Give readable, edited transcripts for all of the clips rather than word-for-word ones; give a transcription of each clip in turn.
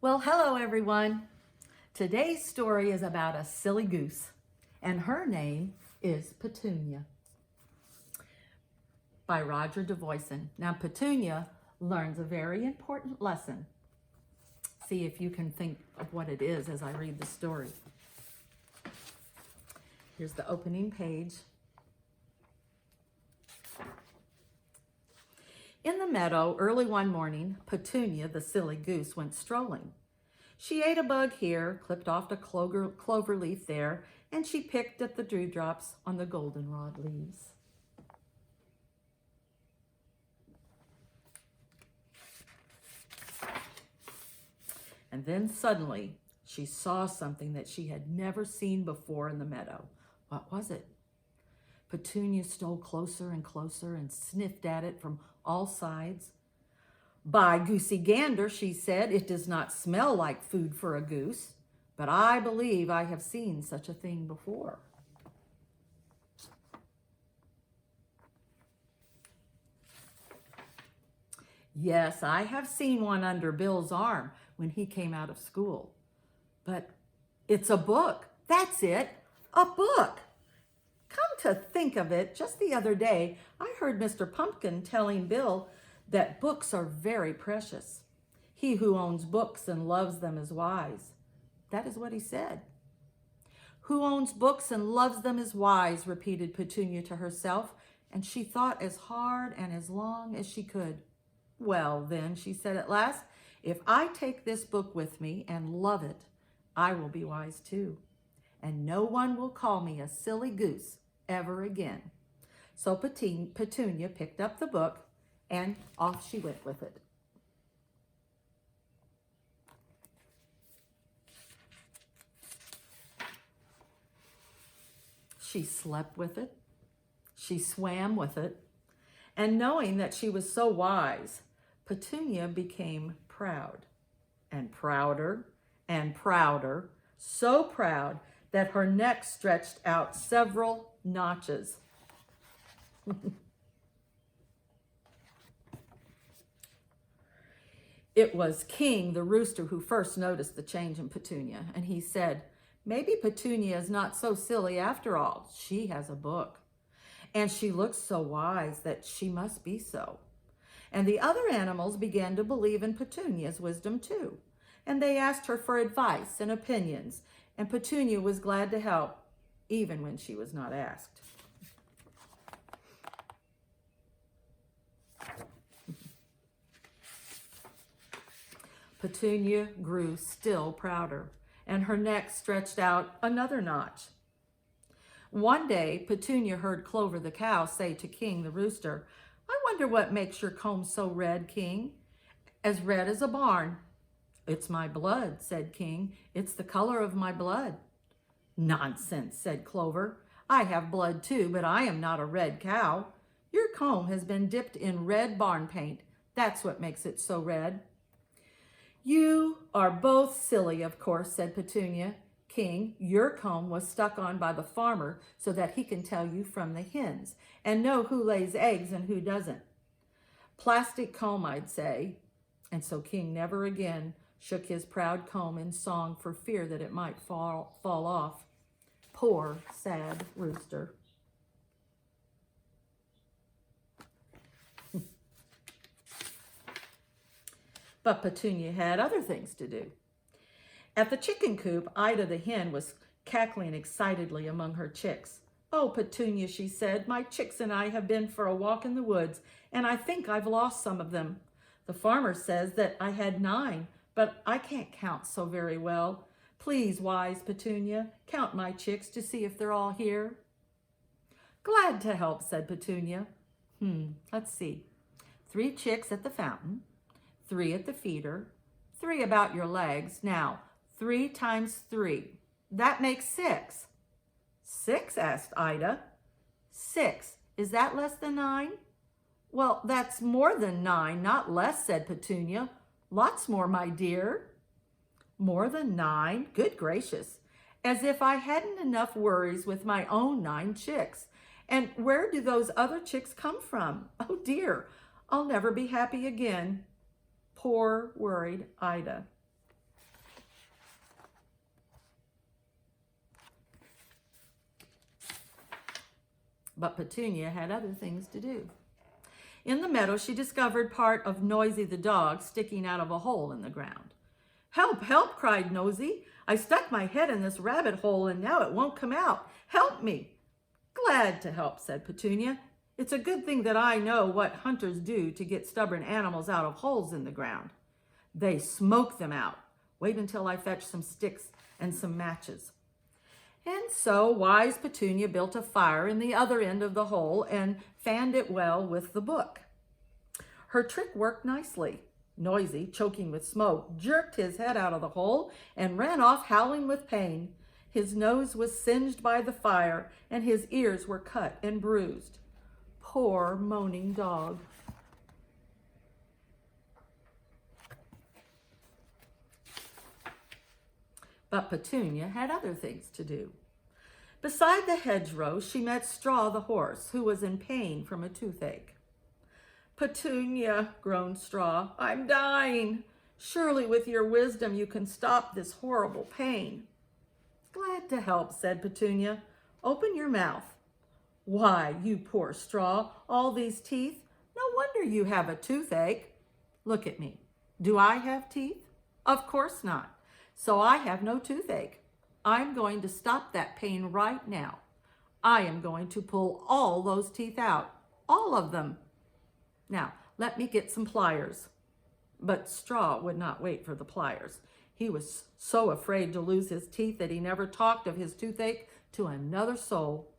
Well, hello everyone. Today's story is about a silly goose, and her name is Petunia by Roger Duvoisin. Now, Petunia learns a very important lesson. See if you can think of what it is as I read the story. Here's the opening page. In the meadow, early one morning, Petunia, the silly goose, went strolling. She ate a bug here, clipped off a clover leaf there, and she picked at the dewdrops on the goldenrod leaves. And then suddenly, she saw something that she had never seen before in the meadow. What was it? Petunia stole closer and closer and sniffed at it from all sides. "By goosey gander," she said, "it does not smell like food for a goose, but I believe I have seen such a thing before." "Yes, I have seen one under Bill's arm when he came out of school. But it's a book. That's it, a book. Come to think of it, just the other day, I heard Mr. Pumpkin telling Bill that books are very precious. He who owns books and loves them is wise." That is what he said. "Who owns books and loves them is wise," repeated Petunia to herself, and she thought as hard and as long as she could. "Well, then," she said at last, "if I take this book with me and love it, I will be wise too, and no one will call me a silly goose ever again." So Petunia picked up the book, and off she went with it. She slept with it. She swam with it. And knowing that she was so wise, Petunia became proud, and prouder, and prouder, so proud that her neck stretched out several notches. It was King the rooster who first noticed the change in Petunia, and he said, "Maybe Petunia is not so silly after all. She has a book, and she looks so wise that she must be so." And the other animals began to believe in Petunia's wisdom too, and they asked her for advice and opinions, and Petunia was glad to help, even when she was not asked. Petunia grew still prouder, and her neck stretched out another notch. One day, Petunia heard Clover the cow say to King the rooster, "I wonder what makes your comb so red, King, as red as a barn." "It's my blood," said King. "It's the color of my blood." "Nonsense," said Clover. "I have blood too, but I am not a red cow. Your comb has been dipped in red barn paint. That's what makes it so red." "You are both silly, of course," said Petunia. "King, your comb was stuck on by the farmer so that he can tell you from the hens and know who lays eggs and who doesn't. Plastic comb, I'd say." And so King never again shook his proud comb in song for fear that it might fall off. Poor, sad rooster. But Petunia had other things to do. At the chicken coop, Ida the hen was cackling excitedly among her chicks. "Oh, Petunia," she said, "my chicks and I have been for a walk in the woods, and I think I've lost some of them. The farmer says that I had 9, but I can't count so very well. Please, wise Petunia, count my chicks to see if they're all here." "Glad to help," said Petunia. Let's see. 3 chicks at the fountain, 3 at the feeder, 3 about your legs. Now, 3 times 3. That makes 6. "6?" asked Ida. "6. Is that less than 9? "Well, that's more than 9, not less," said Petunia. "Lots more, my dear." "More than 9? Good gracious. As if I hadn't enough worries with my own 9 chicks. And where do those other chicks come from? Oh dear, I'll never be happy again." Poor, worried Ida. But Petunia had other things to do. In the meadow, she discovered part of Noisy the dog sticking out of a hole in the ground. "Help, help," cried Nosy. "I stuck my head in this rabbit hole and now it won't come out. Help me." "Glad to help," said Petunia. "It's a good thing that I know what hunters do to get stubborn animals out of holes in the ground. They smoke them out. Wait until I fetch some sticks and some matches." And so wise Petunia built a fire in the other end of the hole and fanned it well with the book. Her trick worked nicely. Noisy, choking with smoke, jerked his head out of the hole and ran off howling with pain. His nose was singed by the fire and his ears were cut and bruised. Poor moaning dog. But Petunia had other things to do. Beside the hedgerow, she met Straw the horse, who was in pain from a toothache. "Petunia," groaned Straw, "I'm dying. Surely with your wisdom you can stop this horrible pain." "Glad to help," said Petunia. "Open your mouth." "Why, you poor Straw, all these teeth? No wonder you have a toothache. Look at me. Do I have teeth? Of course not. So I have no toothache. I'm going to stop that pain right now. I am going to pull all those teeth out, all of them. Now, let me get some pliers." But Straw would not wait for the pliers. He was so afraid to lose his teeth that he never talked of his toothache to another soul.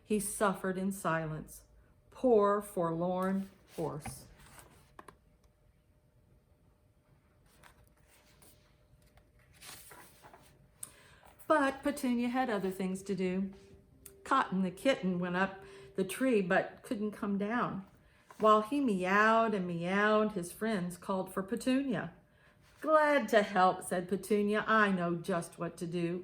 He suffered in silence. Poor, forlorn horse. But Petunia had other things to do. Cotton the kitten went up the tree but couldn't come down. While he meowed and meowed, his friends called for Petunia. "Glad to help," said Petunia. "I know just what to do.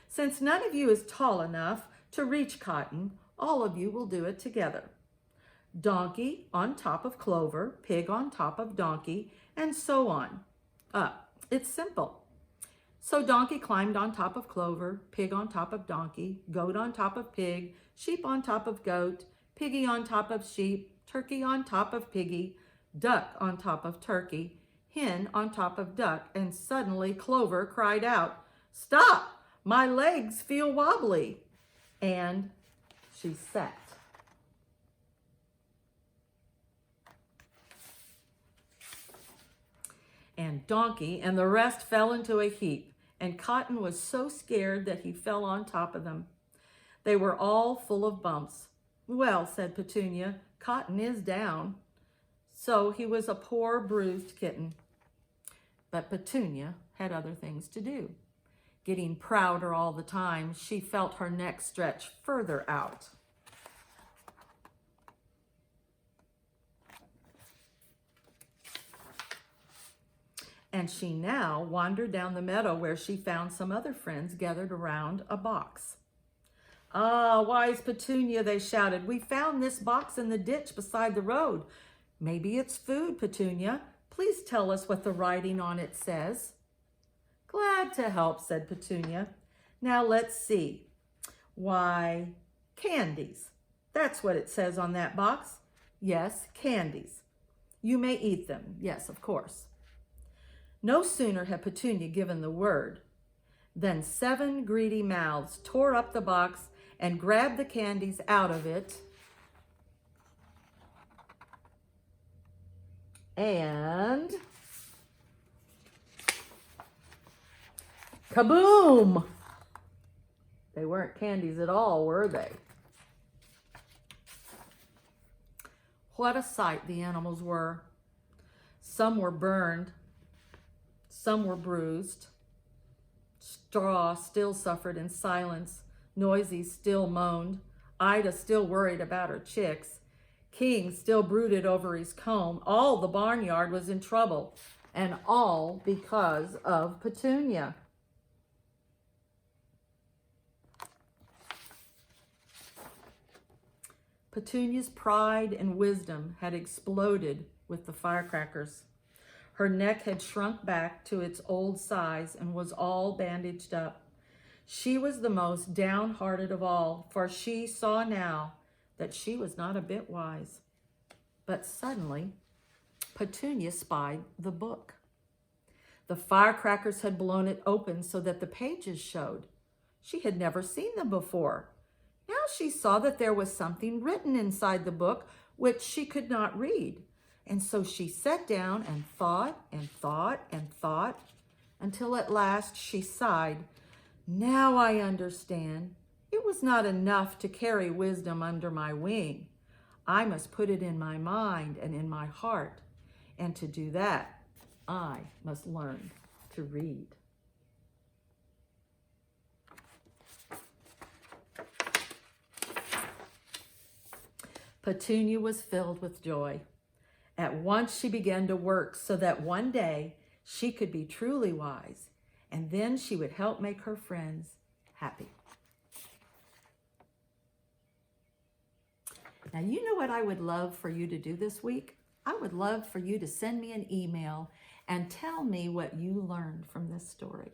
Since none of you is tall enough to reach Cotton, all of you will do it together. Donkey on top of Clover, pig on top of donkey, and so on. It's simple." So Donkey climbed on top of Clover, pig on top of donkey, goat on top of pig, sheep on top of goat, piggy on top of sheep, turkey on top of piggy, duck on top of turkey, hen on top of duck, and suddenly Clover cried out, "Stop! My legs feel wobbly." And she sat. And Donkey and the rest fell into a heap, and Cotton was so scared that he fell on top of them. They were all full of bumps. "Well," said Petunia, "Cotton is down." So he was a poor bruised kitten. But Petunia had other things to do. Getting prouder all the time, she felt her neck stretch further out. And she now wandered down the meadow where she found some other friends gathered around a box. "Ah, wise Petunia," they shouted, "we found this box in the ditch beside the road. Maybe it's food, Petunia. Please tell us what the writing on it says." "Glad to help," said Petunia. "Now let's see. Why, candies. That's what it says on that box. Yes, candies. You may eat them. Yes, of course." No sooner had Petunia given the word than 7 greedy mouths tore up the box and grabbed the candies out of it. And kaboom! They weren't candies at all, were they? What a sight the animals were. Some were burned. Some were bruised. Straw still suffered in silence. Noisy still moaned. Ida still worried about her chicks. King still brooded over his comb. All the barnyard was in trouble, and all because of Petunia. Petunia's pride and wisdom had exploded with the firecrackers. Her neck had shrunk back to its old size and was all bandaged up. She was the most downhearted of all, for she saw now that she was not a bit wise. But suddenly, Petunia spied the book. The firecrackers had blown it open so that the pages showed. She had never seen them before. Now she saw that there was something written inside the book which she could not read. And so she sat down and thought and thought and thought until at last she sighed. Now I understand. It was not enough to carry wisdom under my wing. I must put it in my mind and in my heart. And to do that, I must learn to read. Petunia was filled with joy. At once she began to work so that one day she could be truly wise, and then she would help make her friends happy. Now, you know what I would love for you to do this week? I would love for you to send me an email and tell me what you learned from this story.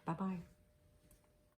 Bye-bye.